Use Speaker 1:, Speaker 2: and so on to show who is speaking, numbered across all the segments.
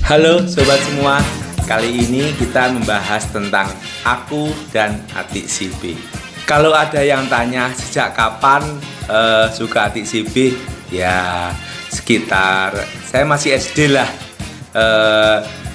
Speaker 1: Halo sobat semua, kali ini kita membahas tentang aku dan Atik Sibi. Kalau ada yang tanya sejak kapan suka Atik Sibi, ya sekitar saya masih SD lah,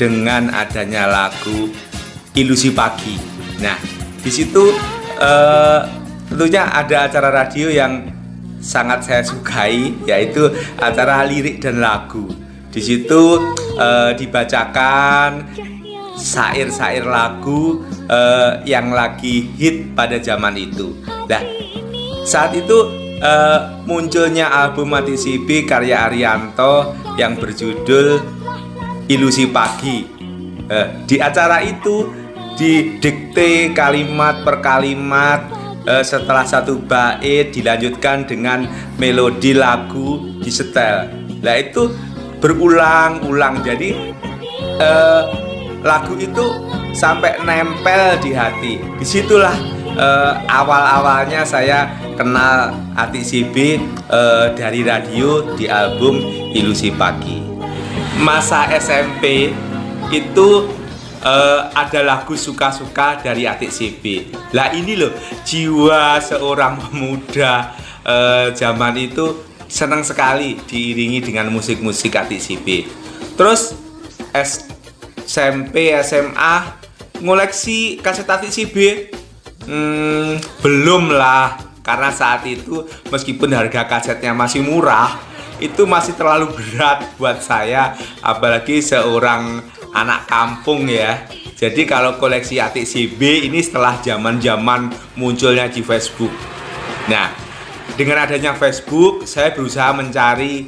Speaker 1: dengan adanya lagu Ilusi Pagi. Nah, di situ tentunya ada acara radio yang sangat saya sukai, yaitu acara lirik dan lagu. Di situ dibacakan syair-syair lagu yang lagi hit pada zaman itu. Nah, saat itu munculnya album Atik Sibi karya Arianto yang berjudul Ilusi Pagi. Di acara itu didikte kalimat per kalimat, setelah satu bait dilanjutkan dengan melodi lagu disetel. Nah, itu berulang-ulang, jadi lagu itu sampai nempel di hati. Disitulah awal-awalnya saya kenal Atik Sibi dari radio di album Ilusi Pagi. Masa SMP itu ada lagu suka-suka dari Atik Sibi. Lah ini loh, jiwa seorang pemuda zaman itu senang sekali diiringi dengan musik-musik Atik Sibi. Terus SMP, SMA ngoleksi kaset Atik Sibi? Belum lah, karena saat itu meskipun harga kasetnya masih murah, itu masih terlalu berat buat saya, apalagi seorang anak kampung ya. Jadi kalau koleksi Atik Sibi ini setelah zaman-zaman munculnya di Facebook. Nah, dengan adanya Facebook, saya berusaha mencari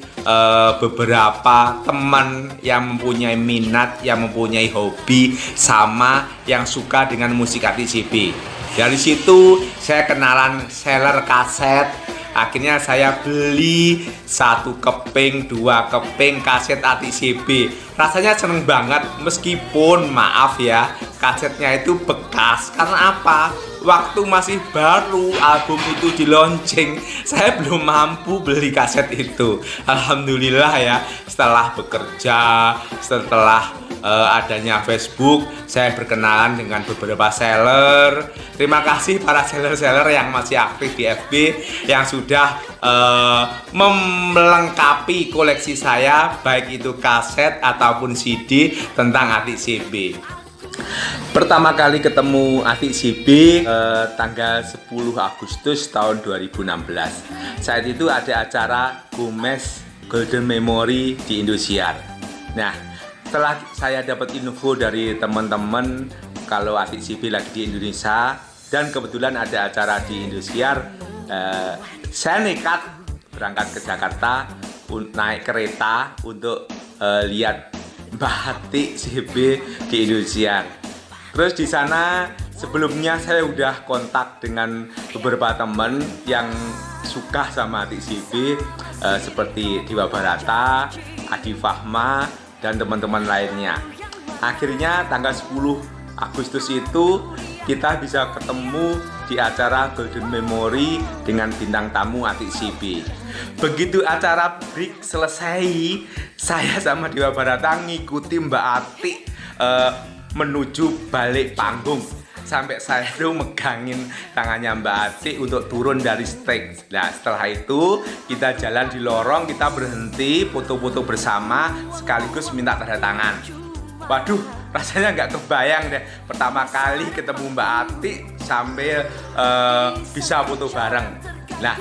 Speaker 1: beberapa teman yang mempunyai minat, yang mempunyai hobi sama yang suka dengan musik Atik Sibi. Dari situ saya kenalan seller kaset. Akhirnya saya beli 1 keping, 2 keping kaset Atik Sibi. Rasanya seneng banget, meskipun maaf ya, kasetnya itu bekas. Karena apa? Waktu masih baru album itu di launching, saya belum mampu beli kaset itu. Alhamdulillah ya, setelah bekerja, setelah adanya Facebook, saya berkenalan dengan beberapa seller. Terima kasih para seller-seller yang masih aktif di FB, yang sudah melengkapi koleksi saya, baik itu kaset ataupun CD tentang Atik Sibi. Pertama kali ketemu Atik Sibi tanggal 10 Agustus tahun 2016. Saat itu ada acara Gumes Golden Memory di Indosiar. Nah, setelah saya dapat info dari teman-teman kalau Atik Sibi lagi di Indonesia dan kebetulan ada acara di Indosiar, saya nekat berangkat ke Jakarta, naik kereta untuk lihat Mbak Atik Sibi di Indosiar. Terus di sana sebelumnya saya udah kontak dengan beberapa teman yang suka sama Atik Sibi, seperti Dewa Barata, Adi Fahma, dan teman-teman lainnya. Akhirnya tanggal 10 Agustus itu kita bisa ketemu di acara Golden Memory dengan bintang tamu Atik Sibi. Begitu acara break selesai, saya sama Dewa Barata ngikuti Mbak Atik menuju balik panggung. Sampai saya tuh megangin tangannya Mbak Atik untuk turun dari stage. Nah, setelah itu kita jalan di lorong, kita berhenti foto-foto bersama sekaligus minta tanda tangan. Waduh, rasanya nggak kebayang deh, pertama kali ketemu Mbak Atik sambil bisa foto bareng. Nah,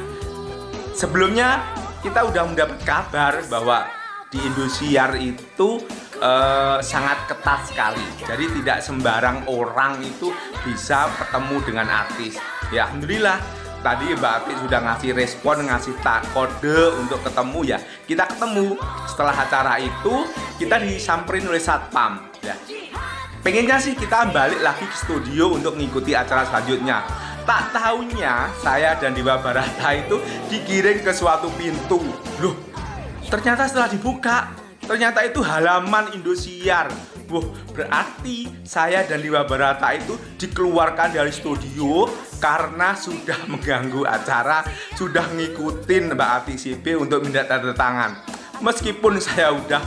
Speaker 1: sebelumnya kita udah mendapat kabar bahwa di Indosiar itu sangat ketat sekali. Jadi tidak sembarang orang itu bisa ketemu dengan artis. Ya, alhamdulillah tadi Mbak Atik sudah ngasih respon, ngasih kode untuk ketemu ya. Kita ketemu. Setelah acara itu kita disamperin oleh satpam ya. Pengennya sih kita balik lagi ke studio untuk mengikuti acara selanjutnya. Tak tahunya saya dan Dewa Barata itu digiring ke suatu pintu. Loh, ternyata setelah dibuka, ternyata itu halaman Indosiar. Wah, berarti saya dan Dewa Barata itu dikeluarkan dari studio karena sudah mengganggu acara, sudah ngikutin Mbak Atik Sibi untuk minta tanda tangan. Meskipun saya udah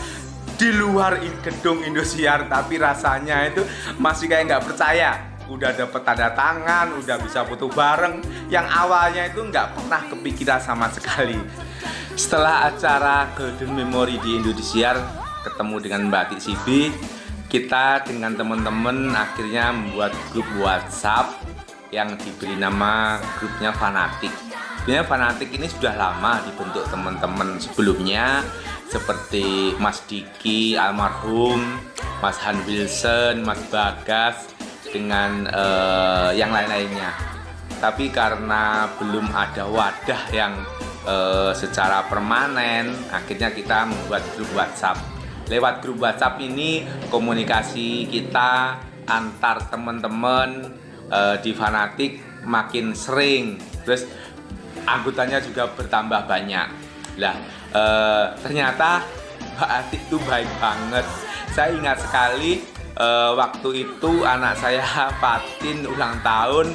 Speaker 1: di luar gedung Indosiar, tapi rasanya itu masih kayak nggak percaya. Udah dapet tanda tangan, udah bisa foto bareng, yang awalnya itu nggak pernah kepikiran sama sekali. Setelah acara Golden Memory di Indosiar, ketemu dengan Mbak Atik Sibi, kita dengan teman-teman akhirnya membuat grup WhatsApp yang diberi nama grupnya Fanatik. Sebenarnya Fanatik ini sudah lama dibentuk teman-teman sebelumnya, seperti Mas Diki almarhum, Mas Han Wilson, Mas Bagas, dengan yang lain-lainnya. Tapi karena belum ada wadah yang secara permanen, akhirnya kita membuat grup WhatsApp. Lewat grup WhatsApp ini komunikasi kita antar teman-teman di Fanatik makin sering, terus anggotanya juga bertambah banyak. Lah ternyata Mbak Atik itu baik banget. Saya ingat sekali waktu itu anak saya Fatin ulang tahun,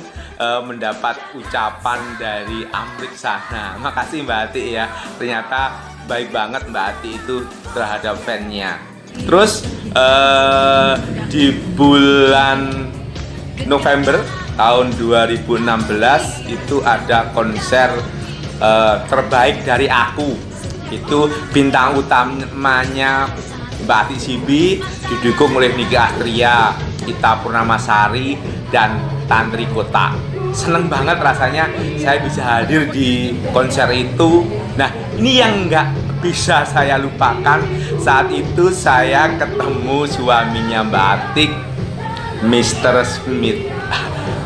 Speaker 1: mendapat ucapan dari Amrik sana. Makasih Mbak Atik ya. Ternyata baik banget Mbak Atik itu terhadap fansnya. Terus di bulan November tahun 2016 itu ada konser terbaik dari aku. Itu bintang utamanya Mbak Atik Sibi, didukung oleh Niki Astria, Ita Purnamasari, dan Tantri Kota. Seneng banget rasanya saya bisa hadir di konser itu. Nah, ini yang nggak bisa saya lupakan. Saat itu saya ketemu suaminya Mbak Atik, Mr. Smith.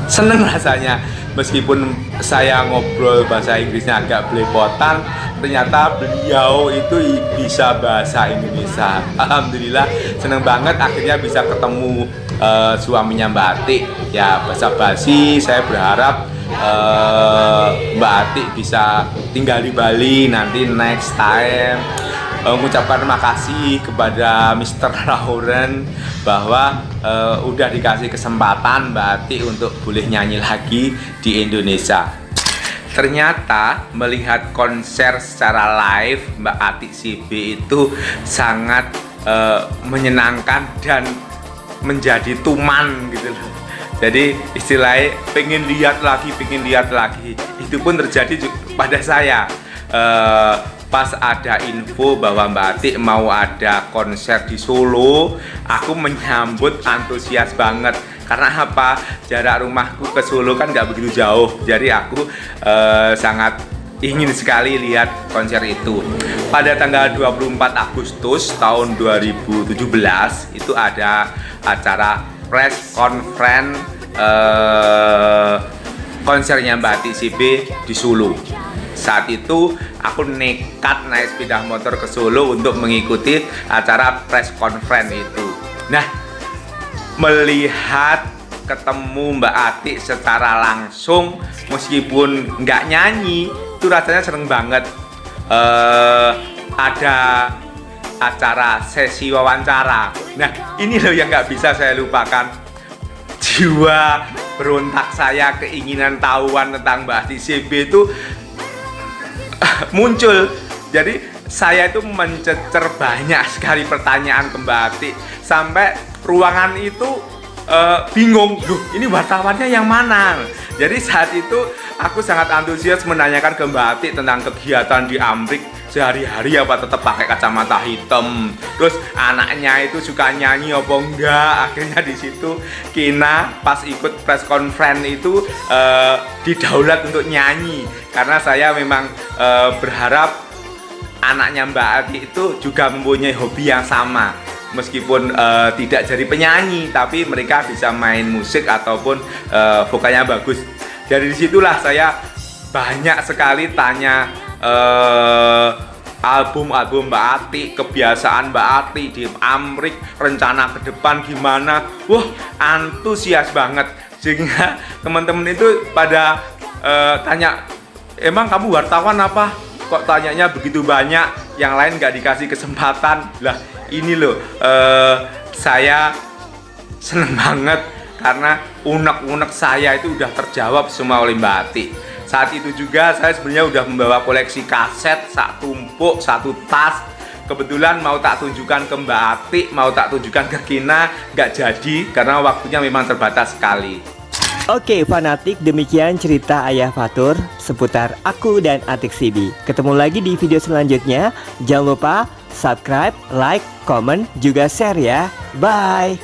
Speaker 1: Seneng rasanya, meskipun saya ngobrol bahasa Inggrisnya agak belepotan, ternyata beliau itu bisa bahasa Indonesia. Alhamdulillah, seneng banget akhirnya bisa ketemu suaminya Mbak Atik. Ya basa-basi, saya berharap Mbak Atik bisa tinggal di Bali nanti next time. Mengucapkan terima kasih kepada Mr. Lauren bahwa udah dikasih kesempatan Mbak Atik untuk boleh nyanyi lagi di Indonesia. Ternyata melihat konser secara live Mbak Atik Sibi itu sangat menyenangkan dan menjadi tuman gitu loh. Jadi istilahnya pengen lihat lagi. Itu pun terjadi pada saya. Pas ada info bahwa Mbak Atik mau ada konser di Solo, aku menyambut antusias banget. Karena apa? Jarak rumahku ke Solo kan nggak begitu jauh. Jadi aku sangat ingin sekali lihat konser itu. Pada tanggal 24 Agustus tahun 2017 itu ada acara press conference konsernya Mbak Atik Sibi di Solo. Saat itu aku nekat naik sepeda motor ke Solo untuk mengikuti acara press conference itu. Nah, melihat ketemu Mbak Atik secara langsung meskipun nggak nyanyi itu rasanya seneng banget. Ada acara sesi wawancara. Nah, ini loh yang nggak bisa saya lupakan. Jiwa berontak saya, keinginan tahuan tentang Mbak Atik Sibi itu muncul. Jadi saya itu mencecer banyak sekali pertanyaan ke Mbak Atik sampai ruangan itu bingung, loh ini wartawannya yang mana? Jadi saat itu aku sangat antusias menanyakan ke Mbak Atik tentang kegiatan di Amrik sehari-hari, apa tetap pakai kacamata hitam, terus anaknya itu suka nyanyi apa enggak. Akhirnya di situ Kina pas ikut press conference itu didaulat untuk nyanyi karena saya memang berharap anaknya Mbak Atik itu juga mempunyai hobi yang sama. Meskipun tidak jadi penyanyi, tapi mereka bisa main musik ataupun vokalnya bagus. Dari disitulah saya banyak sekali tanya album-album Mbak Atik, kebiasaan Mbak Atik di Amrik, rencana ke depan gimana. Wah, antusias banget. Sehingga teman-teman itu pada tanya, emang kamu wartawan apa? Kok tanyanya begitu banyak, yang lain nggak dikasih kesempatan. Lah, ini loh, saya seneng banget karena unek-unek saya itu udah terjawab semua oleh Mbak Atik. Saat itu juga saya sebenarnya udah membawa koleksi kaset, satu tumpuk, satu tas, Kebetulan mau tak tunjukkan ke Mbak Atik, mau tak tunjukkan ke Kina, nggak jadi karena waktunya memang terbatas sekali.
Speaker 2: Oke fanatik, demikian cerita Ayah Fatur seputar aku dan Atik Sibi. Ketemu lagi di video selanjutnya. Jangan lupa subscribe, like, comment, juga share ya. Bye.